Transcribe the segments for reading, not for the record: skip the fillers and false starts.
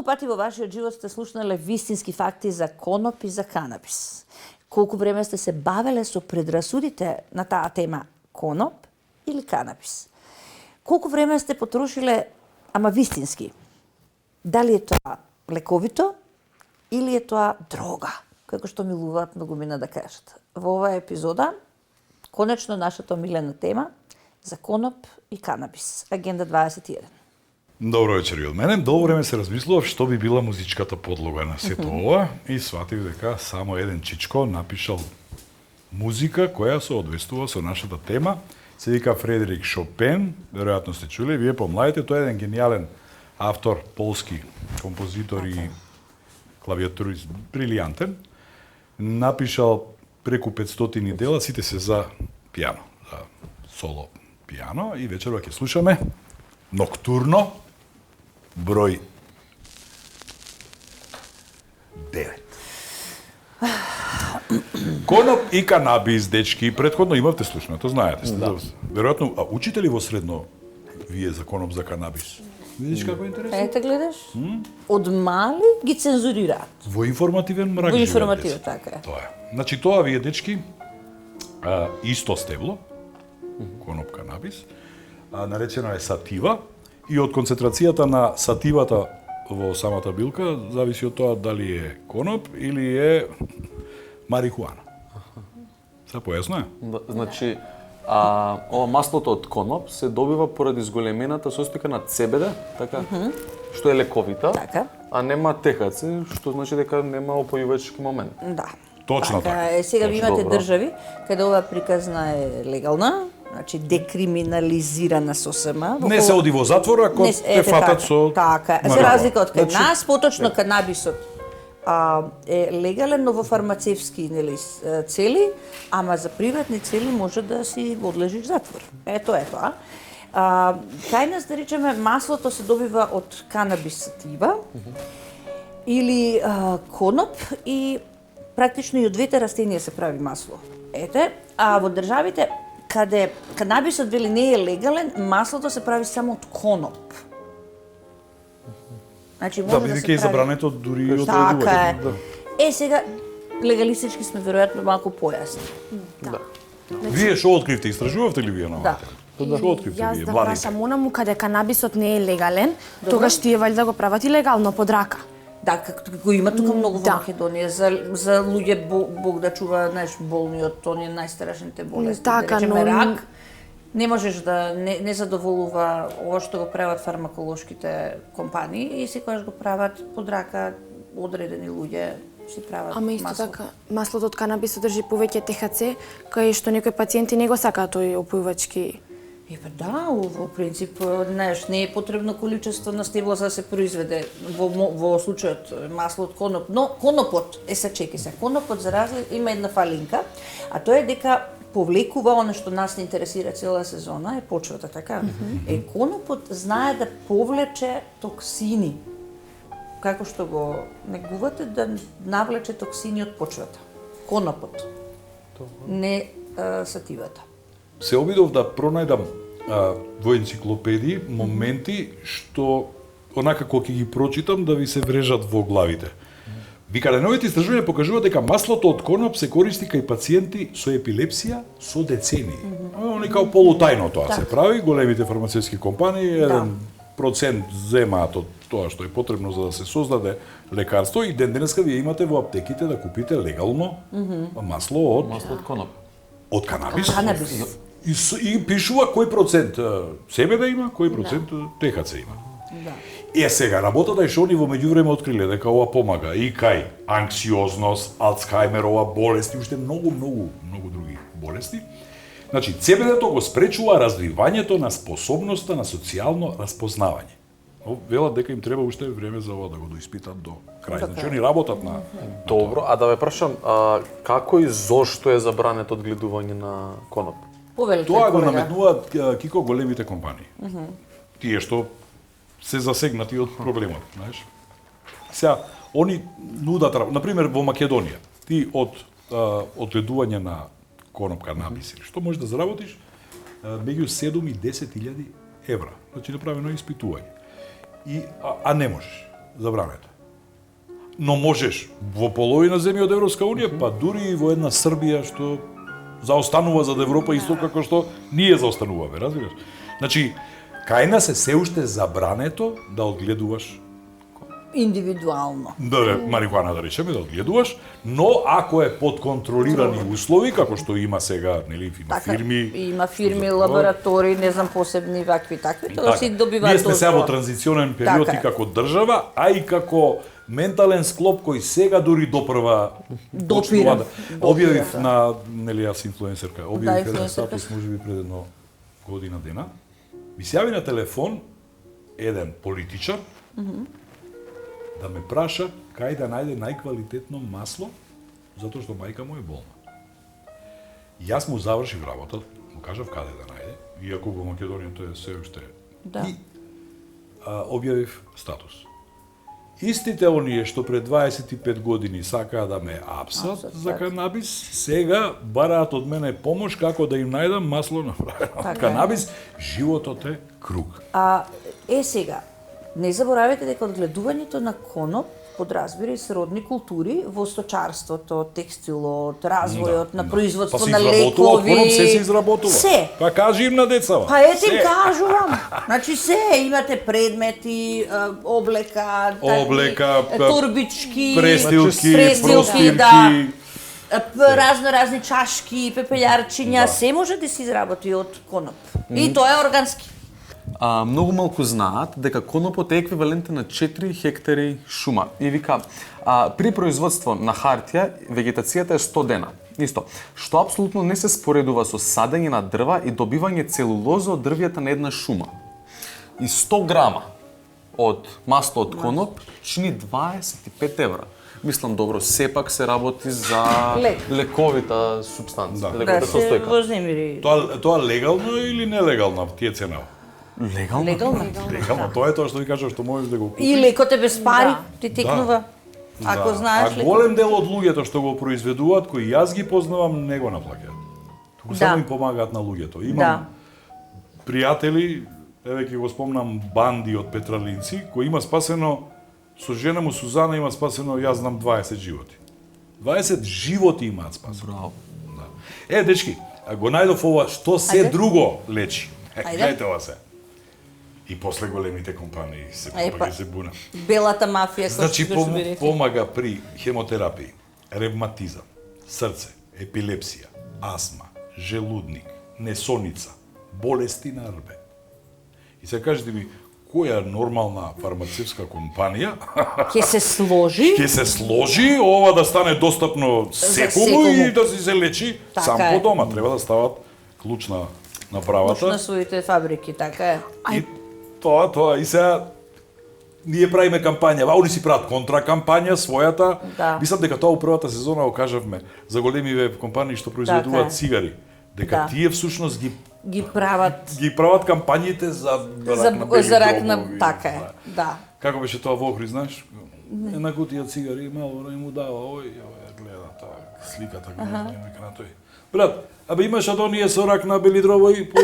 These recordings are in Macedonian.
пати во вашиот живот сте слушнале вистински факти за коноп и за канабис? Колку време сте се бавеле со предрасудите на таа тема коноп или канабис? Колку време сте потрошиле, ама вистински? Дали е тоа лековито или е тоа дрога, како што милуваат многумина да кажат? Во оваа епизода, конечно нашата омилена тема за коноп и канабис. Агенда 21. Добро вечер и од мене. Долго време се размислував што би била музичката подлога на сето ова и сватив дека само еден чичко напишал музика која се одвестува со нашата тема. Се вика Фредерик Шопен, веројатно сте чули, вие помладите, тој е еден гениален автор, полски композитор и клавиатурист, брилијантен. Напишал преку 500 дела, сите се за пијано, за соло пијано и вечерва ќе слушаме Ноктурно, број 9. Коноп и канабис, дечки, претходно имавте слушнато, знаете сте. Да. Веројатно, а учите ли во средно вие за коноп, за канабис? Видиш како е интересно? Ете гледаш? Од мали ги цензурираат. Во информативен мрак. Во информативен, така е. Тоа е. Значи тоа вие дечки исто стебло, коноп канабис, наречено е сатива и од концентрацијата на сативата во самата билка зависи од тоа дали е коноп или е марихуана. Се појасно е? Значи, ова маслото од коноп се добива поради зголемената состојка на CBD, така, што е лековита, Така. а нема THC, што значи дека нема опојувачки момент. Да. Точно така. Е, сега ви имате Добро. држави каде оваа приказна е легална, значи декриминализирана сосема. Не се оди во затвор ако те фатат со Така, за марихуана. разлика од кај Значи, нас, поточно канабисот е легален, но во фармацевски цели, ама за приватни цели може да си одлежиш затвор. Ето е тоа. Кај нас, да речеме, маслото се добива од канабис сатива или коноп и практично и од двете растенија се прави масло. Ете, а во државите каде канабисот вели не е легален, маслото се прави само од коноп. Значи може Да, да, бидејќи се е прави. забрането дури од Така е. Да. Сега легалистички сме веројатно малку појасни. Да. Вие што откривте, истражувавте ли вие на Да. оваа? Што откривте Јас вие, да младите? прашам онаму каде канабисот не е легален, тогаш тие вали да го прават и легално под рака. Да, како го има тука многу во Да. Македонија за луѓе Бог да чува, знаеш, болни од оние најстрашните болести, Така, да речеме но- рак. Не можеш да не задоволува ова што го прават фармаколошките компании и секогаш го прават под рака одредени луѓе си прават Ама исто масло. така, маслото од канабис содржи повеќе THC, кај што некои пациенти не го сакаат тој опојувачки. Па да, во принцип, знаеш, не е потребно количество на стебло за да се произведе во случајот масло од коноп, но конопот, чеки се, конопот за разлика има една фалинка, а тоа е дека повлекува она што нас не интересира цела сезона, е почвата, така? Конопот знае да повлече токсини, како што го негувате да навлече токсини од почвата. Конопот, не сативата. Се обидов да пронајдам во енциклопедии моменти што онака кога ќе ги прочитам да ви се врежат во главите. Вика, новите истражувања покажуваат дека маслото од коноп се користи кај пациенти со епилепсија со децении. Они као полутајно тоа се прави, големите фармацевски компании, 1% земаат од тоа што е потребно за да се создаде лекарство и ден денеска вие имате во аптеките да купите легално масло од Масло од коноп. од канабис. Канабис. И пишува кој процент CBD има, кој процент THC има. Да. Сега, работата е што они во меѓувреме откриле дека ова помага и кај анксиозност, Алцхаймерова болест и уште многу други болести. Значи, CBD-то го спречува развивањето на способноста на социјално распознавање. Велат дека им треба уште време за ова да го доиспитат до крај. Значи, они работат на... Добро, а да ве прашам, како и зошто е забрането од гледување на коноп? Повелете, Тоа го колега. наметнуваат Кико големите компании. Тие што се засегнати од проблемот, знаеш. Сега, они нудат, например, во Македонија, ти од гледување на коноп канабис или што можеш да заработиш меѓу 7 и 10 илјади евра. Значи направено е испитување. А не можеш. забрането. Но можеш во половина земји од Европска унија, па дури и во една Србија што заостанува зад Европа исто како што ние заостануваме, разбираш? Значи, кај нас е се уште забрането да одгледуваш Индивидуално. марихуана, да речеме, да одгледуваш, но ако е под контролирани услови, како што има сега, нели, има фирми. Има фирми, лаборатории, не знам, посебни вакви такви, тоа си добиваат. Ние сме сега во транзиционен период и како држава, а и како ментален склоп кој сега дури допрва Допира. објавив на, нели, јас инфлуенсерка, објавив еден инфлуенсерка. статус можеби пред едно година дена. Ми се јави на телефон еден политичар да ме праша кај да најде најквалитетно масло, затоа што мајка му е болна. И јас му завршив работа, му кажав каде да најде, иако во Македонија тоа е се уште. Да. И објавив статус. Истите оние што пред 25 години сакаа да ме апсат за канабис, сега бараат од мене помош како да им најдам масло направено од канабис. Животот е круг. Сега, не заборавајте дека одгледувањето на коноп подразбира и сродни култури во сточарството, текстилот, развојот на производство се на изработува, лекови. коноп се изработува. Се. Па кажи им на децава. Па ете им кажувам. Значи се, имате предмети, облека, турбички, престилки, да. Разни чашки, пепелјарчиња, се може да се изработи од коноп. И тоа е органски. Многу малку знаат дека конопот е еквивалентен на 4 хектари шума. И вика, при производство на хартија, вегетацијата е 100 дена. Исто, што апсолутно не се споредува со садење на дрва и добивање целулоза од дрвјата на една шума. И 100 грама од масло од коноп чини 25 евра. Мислам, добро, сепак се работи за лековита субстанција, лековита состојка. Вознемири. Тоа легално или нелегално тие цена? Легално? Легално, тоа е тоа што ви кажав, што можеш да го купиш. И лекот е без пари, ти текнува. Ако знаеш А голем дел од луѓето што го произведуваат, кои јас ги познавам, не го наплаќаат. Туку само им помагаат на луѓето. Имам пријатели, еве ќе го спомнам Банди од Петралинци, кој има спасено со жена му Сузана има спасено, јас знам 20 животи. 20 животи имаат спасено. Браво. Да. Дечки, го најдов ова што се друго лечи. Гледате ова се. И после големите компании се се буна. Белата мафија, Значи помага при хемотерапија, ревматизам, срце, епилепсија, астма, желудник, несоница, болести на рбе. И се кажете ми, која нормална фармацевтска компанија ќе се сложи ова да стане достапно секому и да се лечи сам по дома. Треба да стават клуч на направата. На своите фабрики, така е. И тоа. И сега ние правиме кампања, они си прават контракампања својата. Да. Мислам дека тоа у првата сезона го кажавме за големиве компании што произведуваат цигари. Дека тие всушност ги прават кампањите за рак на така е. Да. Како беше тоа во Охрид, знаеш? Една кутија цигари мало не му дава, гледа таа сликата го нека на тој. Брат, имаш од оние со рак на белидровој по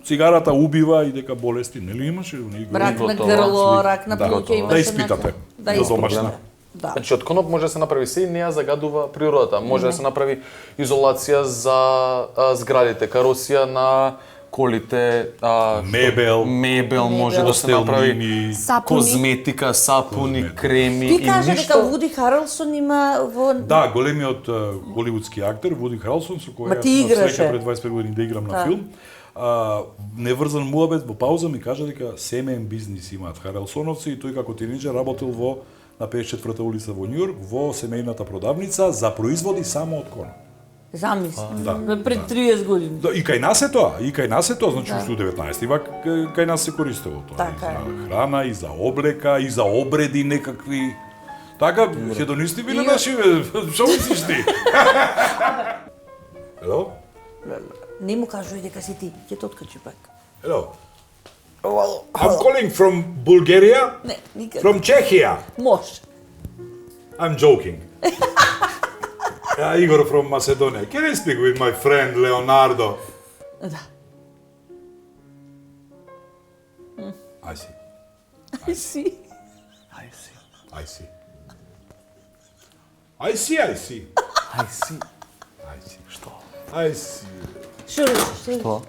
цигарата убива и дека болести, нели имаше? Рак на грло, рак на плуќа имаше. Да испитате, да домашна. Да. Значи од коноп може да се направи се и не ја загадува природата. Може да се направи изолација за зградите, каросија на колите, мебел може да се направи, козметика, сапуни, креми и ништо. Ти кажа дека Вуди Харелсон има во... Да, големиот холивудски актер Вуди Харелсон со кој јас имав среќа пред 25 години да играм на филм. Неврзан муабет во пауза ми кажа дека семеен бизнис имаат Харелсоновци и тој како тинеџер работел на 54-та улица во Њујорк во семејната продавница за производи само од коноп. Замисли. Пред 30 години. Да, и кај нас е тоа, значи уште у 19 век кај нас се користело тоа. Така и за храна, и за облека, и за обреди некакви. Така, хедонисти биле наши, што мислиш ти? Hello? Не му кажувај дека си ти, ќе те откачи пак. Hello. I'm calling from Bulgaria. Не, никаде. From Czechia. Може. I'm joking. Igor from Macedonia. Can I speak with my friend Leonardo? Да. I see. I see. I see. I see. I see, I see. I see. I see. Што? I see. Што речеш? Што?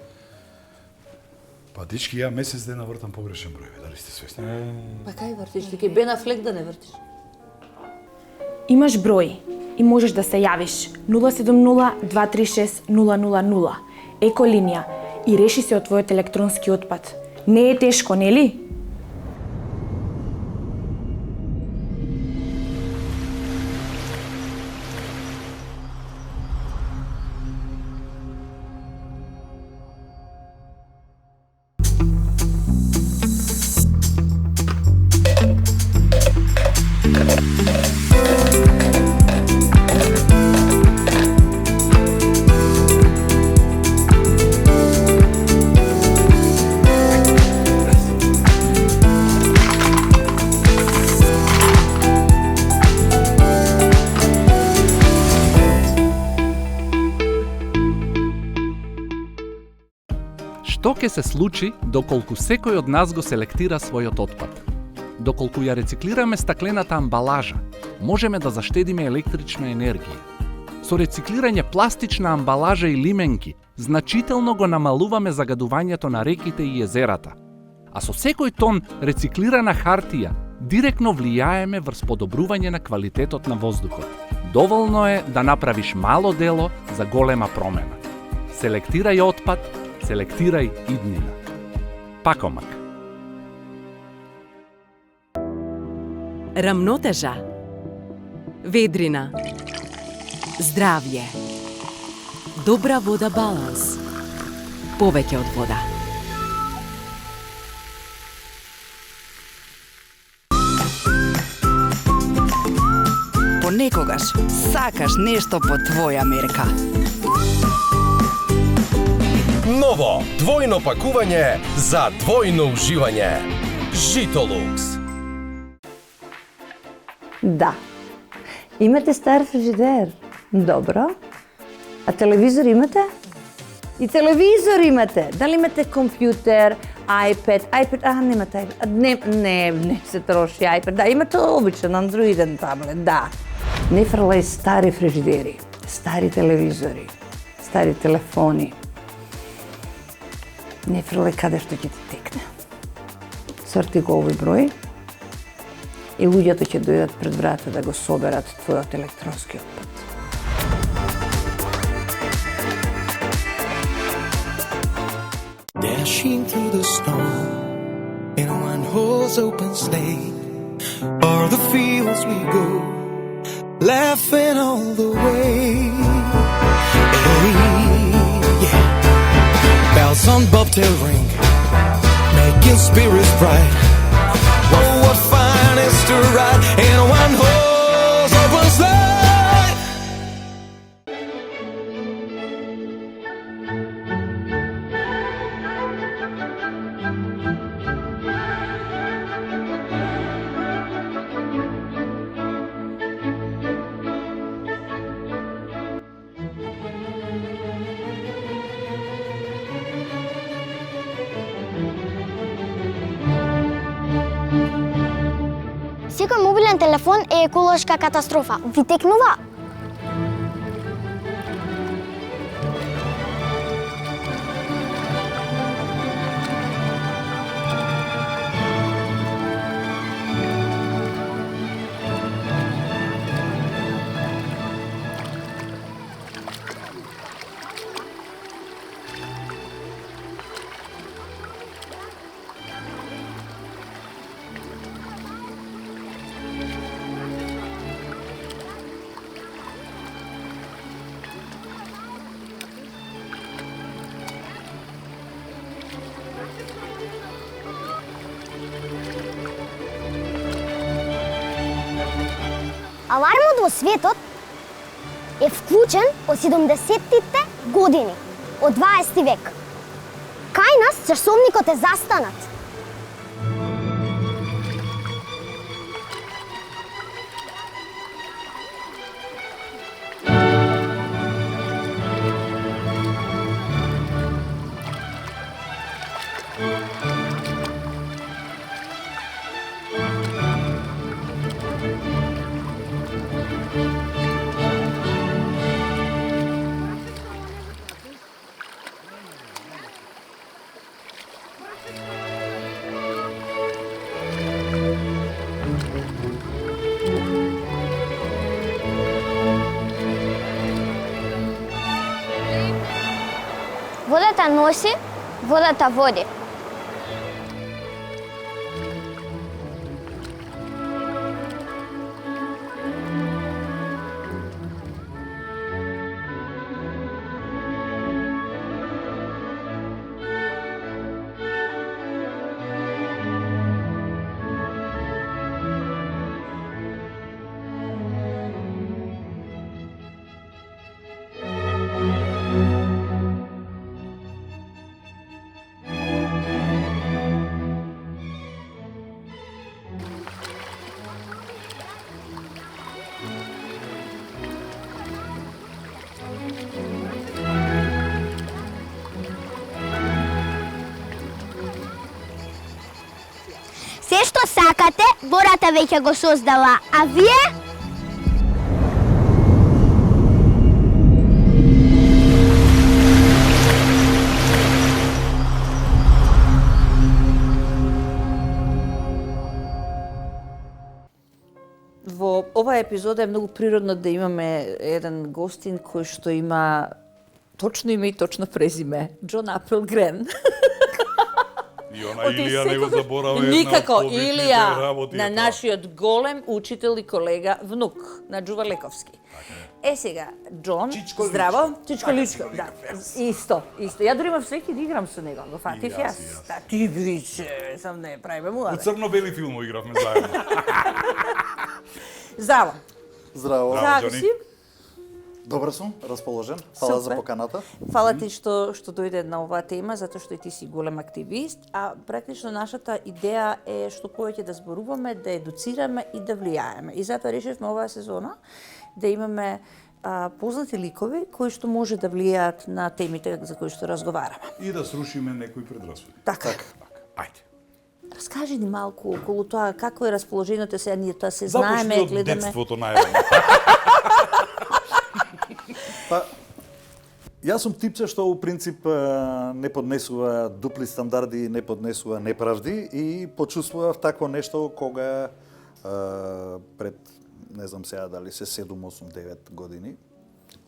Па дечки, ја месец дена вртам погрешен број, дали сте свесни? Па кај вртиш? Ти ке Бена Флек да не вртиш? Имаш број и можеш да се јавиш 070-236-000, еколинија, и реши се од твојот електронски отпад. Не е тешко, нели? Што ќе се случи доколку секој од нас го селектира својот отпад? Доколку ја рециклираме стаклената амбалажа, можеме да заштедиме електрична енергија. Со рециклирање пластична амбалажа и лименки, значително го намалуваме загадувањето на реките и езерата. А со секој тон рециклирана хартија, директно влијаеме врз подобрување на квалитетот на воздухот. Доволно е да направиш мало дело за голема промена. Селектирај отпад, селектирај иднина. Пакомак. Рамнотежа, ведрина, здравје, добра вода баланс, повеќе од вода. Понекогаш сакаш нешто по твоја мерка. Ново, двојно пакување за двојно уживање. Житолукс. Да. Имате стар фрижидер. Добро. А телевизор имате? И телевизор имате. Дали имате компјутер, iPad, немате iPad. Не се троши iPad. Да, имате обичен андроиден таблет, да. Не фрлај стари фрижидери, стари телевизори, стари телефони. Не фрлај каде што ќе ти текне. Црти го овој број и луѓето ќе дојдат пред врата да го соберат твојот електронски отпад. Dashing through the storm in a one-horse open sleigh, o'er the fields we go, laughing all the way. Hey, yeah. Bells on bobtail ring, making spirits bright. Oh, what fun is to ride in a one-horse open sleigh. Секој мобилен телефон е еколошка катастрофа. Ви текнува? Алармот во светот е вклучен од 70-тите години, од 20 век. Кај нас часовникот е застанат. Водата носи, водата води. Се што сакате, Бората веќе го создала, а вие? Во оваа епизода е многу природно да имаме еден гостин кој што има точно име и точно презиме. Џон Апелгрен. И она Илија не го заборава Никако, една од Илија работи. на нашиот голем учител и колега, внук на Џува Лековски. Е сега, Џон, Чичко здраво, Личко. Чичко Личко, да. Исто. Ја дури имав среќа да играм со него, го фатив И јас, јас. и јас. Да, ти биче, сам не правиме У муаве. црно-бели филмови игравме заедно. Здраво. Здраво. Како Џони. си? Добро сум, расположен. Фала за Супер. поканата. Фала ти што дојде на оваа тема, затоа што и ти си голем активист, а практично нашата идеја е што повеќе да зборуваме, да едуцираме и да влијаеме. И затоа решивме оваа сезона да имаме познати ликови кои што може да влијаат на темите за кои што разговараме. И да срушиме некои предрасуди. Така. Ајде. Раскажи ни малку околу тоа како е расположението сега, ние тоа се Започни знаеме, од гледаме. детството најавно. Па, јас сум типче што у принцип не поднесува дупли стандарди, не поднесува неправди и почувствував такво нешто кога пред, не знам сега дали се 7, 8, 9 години,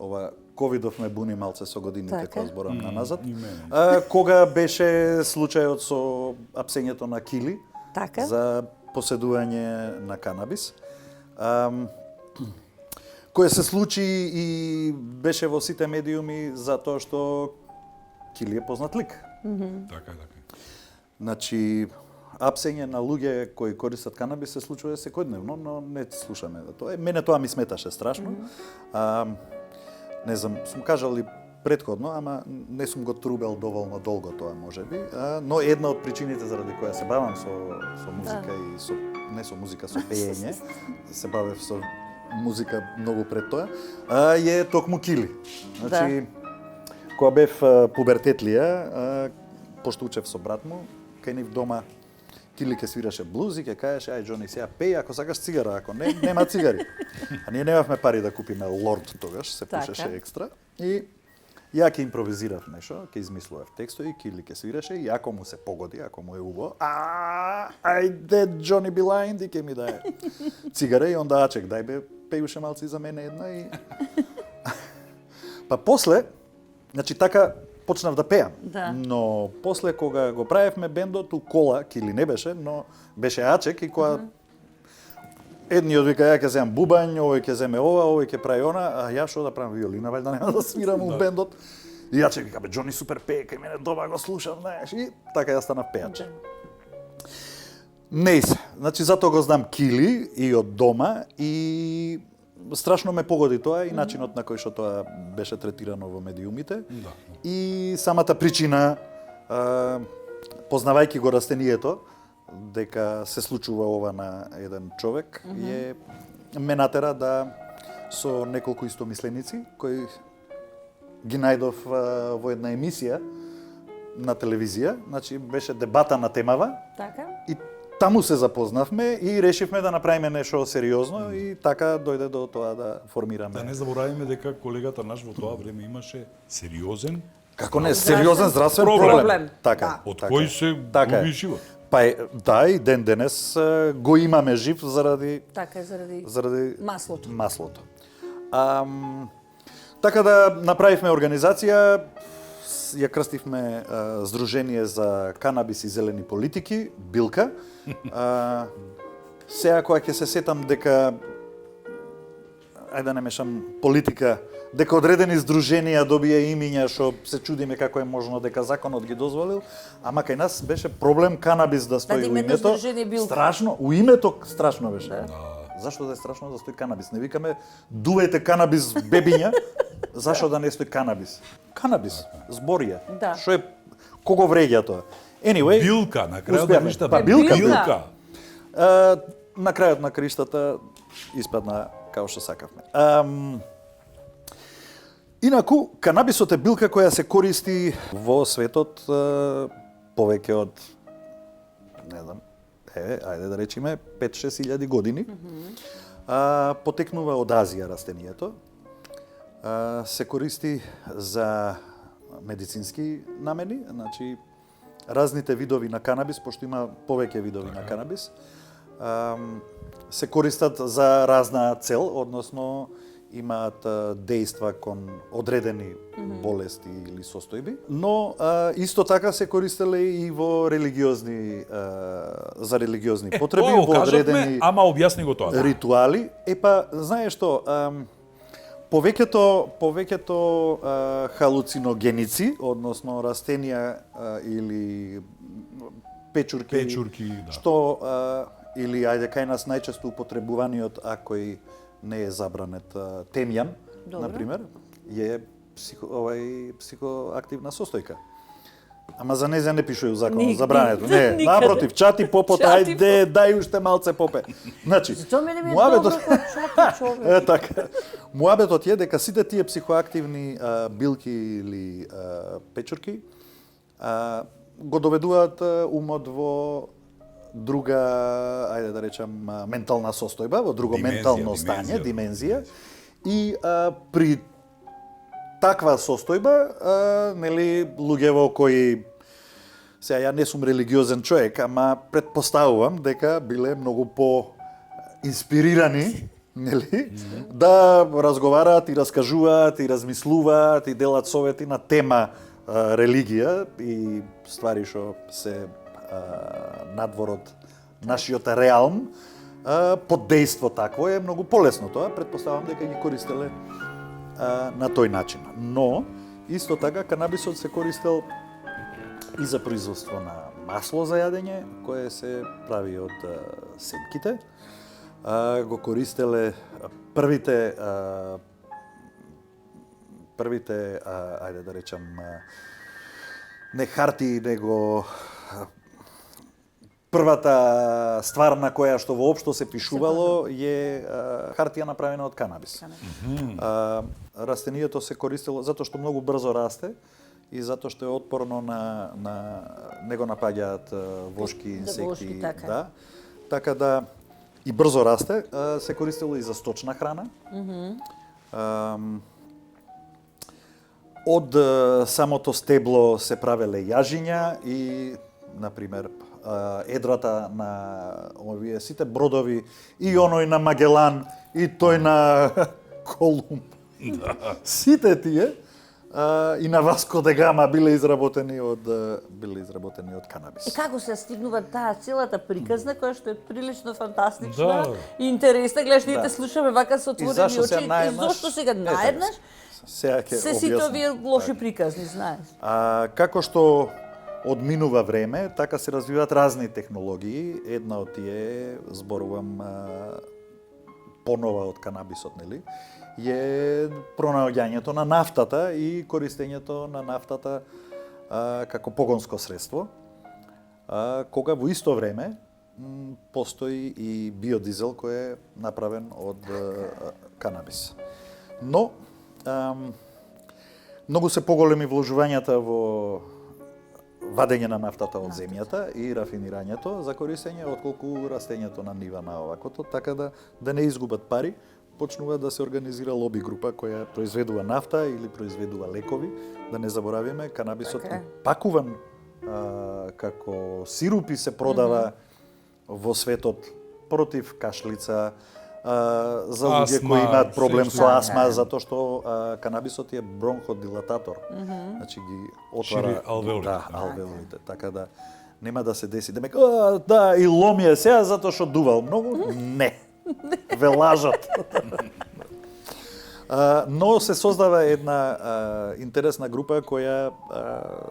ова ковидов ме буни малце со годините Така. кога зборам на назад. и мене. Кога беше случајот со апсењето на кили Така. за поседување на канабис. Кој се случи и беше во сите медиуми затоа што кили е познат лик. Така, така. Значи, апсење на луѓе кои користат канабис се случува секојдневно, но не слушаме за тоа. Мене тоа ми сметаше страшно. Не знам, сум кажал и претходно, ама не сум го трубел доволно долго тоа можеби, но една од причините заради која се бавам со музика и со не со музика, со пеење, се бавев со музика многу пред тоа, е токму кили. Значи, кога бев пубертетлија, пошто учев со брат му, кај нив дома Кили ке свираше блуз и ке кажеше, ај Џони, сега пеј, ако сакаш цигара, ако не, нема цигари. А ние немавме пари да купиме лорд тогаш, се пушеше екстра. И ја ке импровизирав нешто, ке измислував текстови, Кили ке свиреше и ако му се погоди, ако му е убаво, ајде Џони Билайнд и ке ми даде цигара и онда ачек, дај бе, пејуше малци за мене една и... Па после, значи така, почнав да пеам. Да. Но после кога го правевме бендот, у кола, Кили не беше, но беше ачек и кога едниот вика ја ќе земам бубањ, овој ќе земе ова, овој ќе прави она, а ја што да правам виолина, вајда нема да свирам у бендот. И ачек вика, бе Џони супер пее, кај мене дома го слушам, знаеш, и така ја станав пеач. Не се. Значи затоа го знам Кили и од дома и страшно ме погоди тоа и начинот на кој што тоа беше третирано во медиумите. Да. И самата причина, познавајќи го растението, дека се случува ова на еден човек, ме натера да со неколку истомисленици, кои ги најдов во една емисија на телевизија, значи беше дебата на темава. Така. И таму се запознавме и решивме да направиме нешто сериозно и така дојде до тоа да формираме. Да не забораваме дека колегата наш во тоа време имаше сериозен Како не, сериозен здравствен проблем. Така. од кој се Така е. губи живот. Па да, и ден денес го имаме жив заради Така е, заради маслото. Така да направивме организација, ја крстивме Здружение за канабис и зелени политики, Билка. Сега кога ќе се сетам дека ајде да не мешам политика, дека одредени здруженија добија имиња што се чудиме како е можно дека законот ги дозволил, ама кај нас беше проблем канабис да стои во името. Страшно, у името страшно беше. Зашто да е страшно да стои канабис? Не викаме дувајте канабис бебиња, зашто да не стои канабис? Канабис, зборија. Да. Што е кого вреѓа тоа? Anyway, Билка, на крајот на криштата. Билка. На крајот на криштата испадна као што сакавме. Инаку, канабисот е билка која се користи во светот повеќе од, не знам, ајде да речеме, 5-6 илјади години. Потекнува од Азија растението. Се користи за медицински намени, значи разните видови на канабис, пошто има повеќе видови на канабис, се користат за разна цел, односно имаат дејства кон одредени болести или состојби, но исто така се користеле и во религиозни за религиозни потреби, во одредени ама објасни го тоа. Ритуали. Епа, знаеш што, повеќето халуциногеници, односно растенија или печурки, да. Што или ајде кај нас најчесто употребуваниот, ако и не е забранет, темјан, на пример, е психоактивна состојка. Ама за неја не пишува у законот забрането. Не, напротив, чати попот, ајде, дај уште малце попе. Значи, муабетот е така. Муабетот е дека сите тие психоактивни билки или печурки го доведуваат умот во друга, ајде да речам, ментална состојба, во друго ментално стање, димензија. И при таква состојба, нели, луѓево кои, сега ја не сум религиозен човек, ама предпоставувам дека биле многу по-инспирирани, нели, да разговараат и раскажуваат и размислуваат и делат совети на тема религија и ствари што се надвор од нашиот реалм, под дејство такво е многу полесно тоа, предпоставам дека ги користеле на тој начин. Но, исто така, канабисот се користел и за производство на масло за јадење, кое се прави од семките. Го користеле првите, ајде да речам, не хартии, него првата ствар на која што воопшто се пишувало е хартија направена од канабис. Растението се користело затоа што многу брзо расте и затоа што е отпорно на не го напаѓаат вошки, инсекти, да. Така да и брзо расте, се користело и за сточна храна. Од самото стебло се правеле јажиња и, например, едрата на овие сите бродови и оној на Магелан и тој на Колумб. Сите тие и на Васко де Гама биле изработени од канабис. И како се стигнува таа целата приказна која што е прилично фантастична и интересна, гледаш ние те слушаме вака со отворени очи и зошто сега наеднаш се сите овие лоши приказни, знаеш. Како што одминува време, така се развиваат разни технологии. Една од тие, зборувам понова од канабисот, нели, е пронаоѓањето на нафтата и користењето на нафтата како погонско средство, кога во исто време постои и биодизел кој е направен од канабис. Но, многу се поголеми вложувањата во вадење на нафтата од земјата и рафинирањето за користење, отколку растењето на нива на оваквото, така да не изгубат пари, почнува да се организира лоби група која произведува нафта или произведува лекови. Да не заборавиме, канабисот пакуван како сирупи се продава во светот против кашлица, за луѓе Астма, кои имаат проблем се со што- астма, затоа што канабисот е бронходилататор. Значи ги отвара Шири алвеолите. Да, алвеолите, така да нема да се деси. Демек, да, и ломи е сега затоа што дувал многу? Не. Ве лажат. Но се создава една интересна група која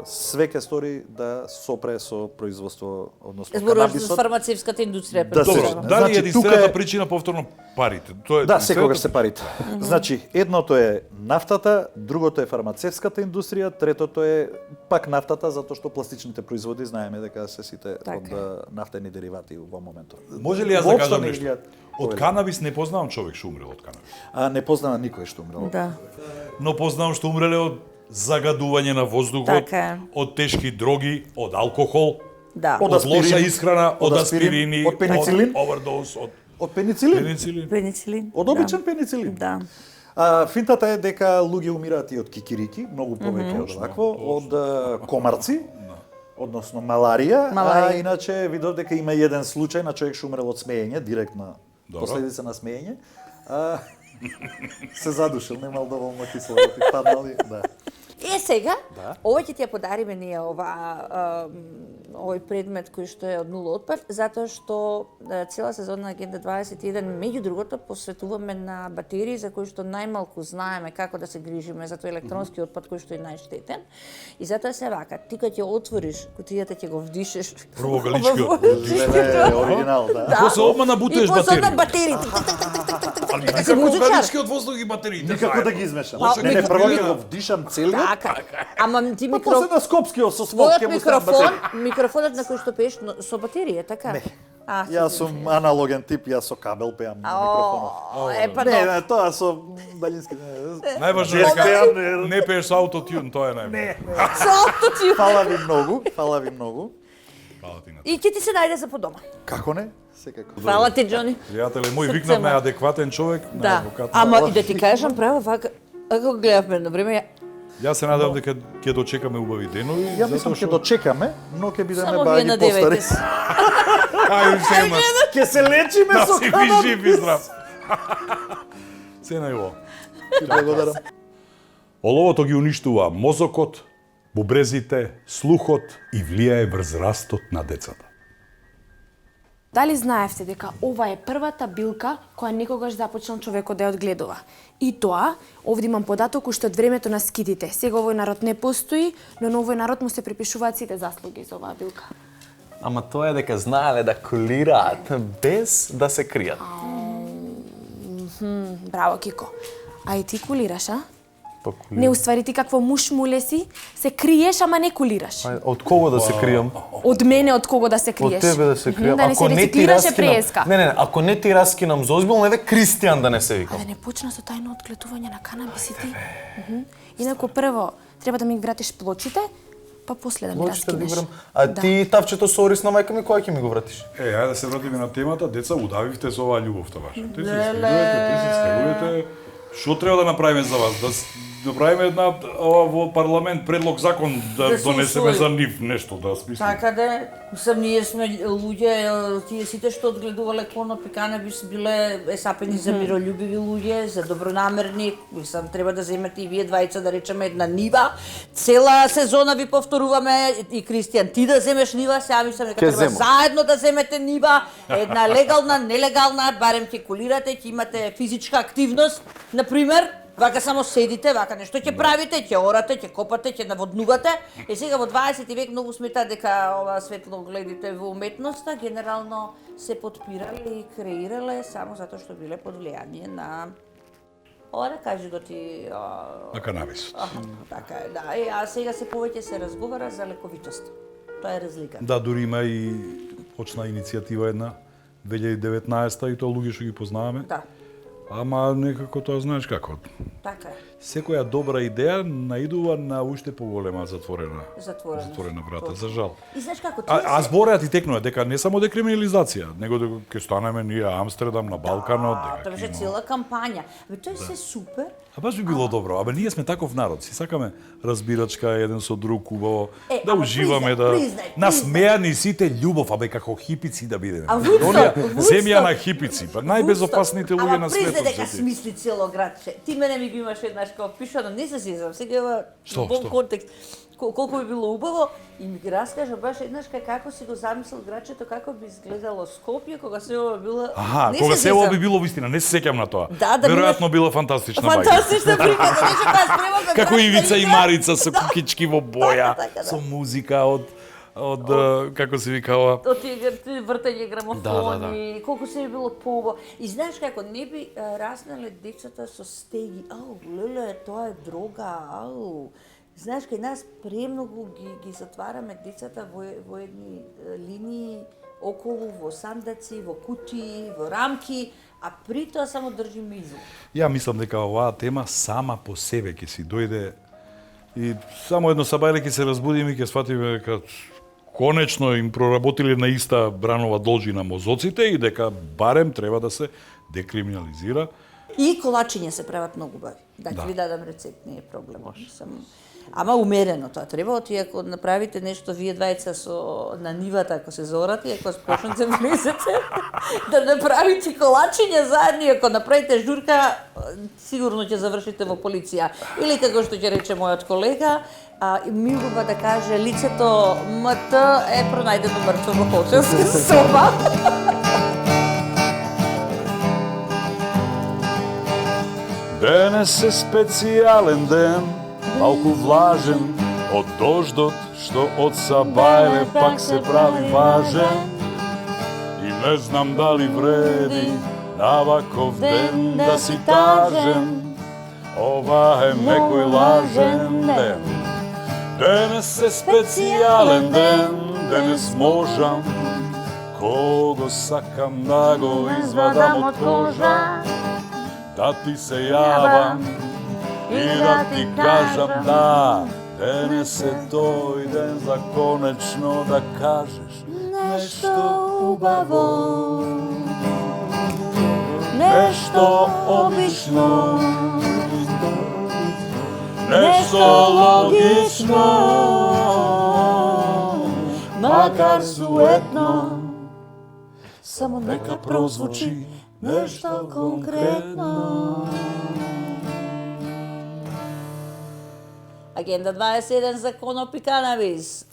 све ќе стори да сопре со производство, односно Зборуваш за канабисот. фармацевската индустрија. Да се- предполагам. Добро, дали Значи, е тука единствената е- причина повторно парите? Тоа е Да, единствената- секогаш се парите. Значи, едното е нафтата, другото е фармацевската индустрија, третото е пак нафтата, затоа што пластичните производи знаеме дека се сите од нафтени деривати во моментот. Може ли јас да Воопшто кажам не нешто? гледат Од повеќе. канабис не познавам човек што умрел од канабис. Не познава никој што умрел. Да. Но познавам што умреле од загадување на воздухот, Така е. од тешки дроги, од алкохол, Да. Од од лоша аспирин, исхрана, од од аспирин, аспирини, од пеницилин. од овердоз, од Од пеницилин? пеницилин. Пеницилин. Од обичен пеницилин. Да. Финтата е дека луѓе умираат и од кикирики, многу повеќе од вакво, од комарци, односно маларија, Маларија. иначе видов дека има и еден случај на човек што умрел од смеење, директна Добро. последица на смеење. Се задушил, немал доволно кислород и паднал и да. Сега, Да. ова ќе ти ја подариме ние овој предмет кој што е од нула отпад, затоа што цела сезона на Агенда 21, меѓу другото, посветуваме на батерии за кои што најмалку знаеме како да се грижиме за тој електронски отпад кој што е најштетен. И затоа се вака, ти кога ќе отвориш кутијата ќе го вдишеш. Прво галичкиот. Леле, оригинал, да. После одма набутуваш И после батерии. одма батериите. Али Така си никако музичар. галичкиот воздух и батериите. Никако заедно. да ги измешам. Може Не, да прво ги ќе го вдишам целиот, Така. Ама ти па после на скопскиот со свог Твојот ќе му ставам микрофон, батерија. микрофонот на кој што пееш со батерија, така? Не. А, Јас сум аналоген тип, јас со кабел пеам на микрофонот. Па Не, тоа со далински. Најважно е дека не пееш со аутотюн, тоа е најважно. Со аутотюн. Фала ви многу, фала ви многу. Фала ти на И ќе ти се најде за подома. Како не? Секако. Фала ти, Џони. Пријателе мој, Срцема. викнавме адекватен човек на Да. адвокат. Ама и да ти кажам право, вака, ако гледавме на време, Јас се надевам дека ќе дочекаме убави денови. Ја мислам ќе дочекаме, но ќе бидеме само вие баги надевајте постари. се. Ај, се имаш. Ќе се лечиме Да со си ви канабис. жив и здрав. Се најво. Ти благодарам. Оловото ги уништува мозокот, бубрезите, слухот и влијае врз растот на децата. Дали знаевте дека ова е првата билка која некогаш започнал човекот да ја одгледува? И тоа, овде имам податок уште од времето на скидите. Сега овој народ не постои, но на овој народ му се припишуваат сите заслуги за оваа билка. Ама тоа е дека знаеле да колираат без да се кријат. Браво, Кико. А и ти кулираш, а? Па Не, уствари ти какво муш муле си, се криеш, ама не кулираш. Од кого да се кријам? Од мене од кого да се криеш? Од тебе да се кријам. Да не се рециклираше преска. Не, ако не ти раскинам за озбилно, еве Кристијан да не се А викам. да не почна со тајно одгледување на канабисите. Инаку прво треба да ми ги вратиш плочите, па после да ми Плочите да ги раскинеш. врам. А ти тавчето со орис на мајка ми, која ќе ми го вратиш? Ајде да се вратиме на темата. Деца, удавивте со оваа љубовта ваша. Те се скелуете. Што треба да направиме за вас? Да направиме една во парламент предлог закон да Да се донесеме усвои. за нив нешто да смислиме. Така да, сам ние сме луѓе, тие сите што одгледувале конопи, канабис, биле есапени за миролюбиви луѓе, за добронамерни, мислам, треба да земете и вие двајца да речеме една нива. Цела сезона ви повторуваме и Кристијан, ти да земеш нива, сега мислам дека Ќе треба земам. заедно да земете нива, една легална, нелегална, барем ќе кулирате, ќе имате физичка активност, например. Вака само седите, вака нешто ќе правите, ќе орате, ќе копате, ќе наводнувате. И сега во 20 век многу сметаат дека ова светлогледите во уметноста генерално се подпирале и креирале само затоа што биле под влијание на ова да кажи да ти На канабисот. така е, да. А сега се повеќе се разговара за лековитост. Тоа е разлика. Да, дури има и почна иницијатива една 2019 и тоа луѓе што ги познаваме. Да. Ама некако тоа знаеш како. Така е. секоја добра идеја наидува на уште поголема затворена врата, за жал. И знаеш како А зборот и текнува дека не само декриминализација, него дека ќе станеме ние Амстердам на Балканот, дека тоа беше цела кампања. Тоа е се супер. А баш би било добро, абе ние сме таков народ, си сакаме разбирачка еден со друг убаво, да уживаме, да насмеани сите љубов, абе како хипици да бидеме. Земја на хипици, па најбезопасните луѓе на светот. Ама дека смисли цело градче. Ти мене ми го имаш еднаш како пишано, не се сеќавам, сега ова во контекст. Колку би било убаво и ми ги раскажа баш еднаш како си го замислил градчето, како би изгледало Скопје кога се ова било. Кога се ова би било вистина, не се сеќам на тоа. Веројатно била фантастична бајка. Фантастична прика, да беше таа спремата. Како Ивица и Марица со кукички во боја, со музика од како се викава, од тие вртење грамофони, колку се би било поубаво. И знаеш како не би раснале децата со стеги. Леле, тоа е дрога. Знаеш, кај нас премногу ги затвараме децата во едни линии околу, во сандаци, во кутии, во рамки, а при тоа само држиме изолат. Ја мислам дека оваа тема сама по себе ќе си дојде и само едно сабајле ќе се разбудиме и ќе сватиме дека конечно им проработиле на иста бранова должина мозоците и дека барем треба да се декриминализира. И колачиња се прават многу убави. Да, ќе ви дадам рецепт, не е проблем. Ама умерено тоа треба, оти ако направите нешто вие двајца со на нивата, ако се зорате, ако почнете влезете, да направите колачиња заедно, ако направите журка, сигурно ќе завршите во полиција. Или како што ќе рече мојот колега, Милгова да каже, лицето МТ е пронајдено мртво во холчевска соба. Денес е специјален ден, малку влажен од дождот, што од сабајле пак се прави важен. И не знам дали вреди на ваков ден да си тажен. Ова е некој лажен ден. Денес е специјален ден, денес можам кого сакам да го извадам од кожа. Да ти се јавам и да ти кажам да, денес е тој ден за конечно да кажеш нешто убаво, нешто обично, нешто логично, макар суетно, само нека прозвучи нешто конкретно. Агенда 21 за коноп и канабис.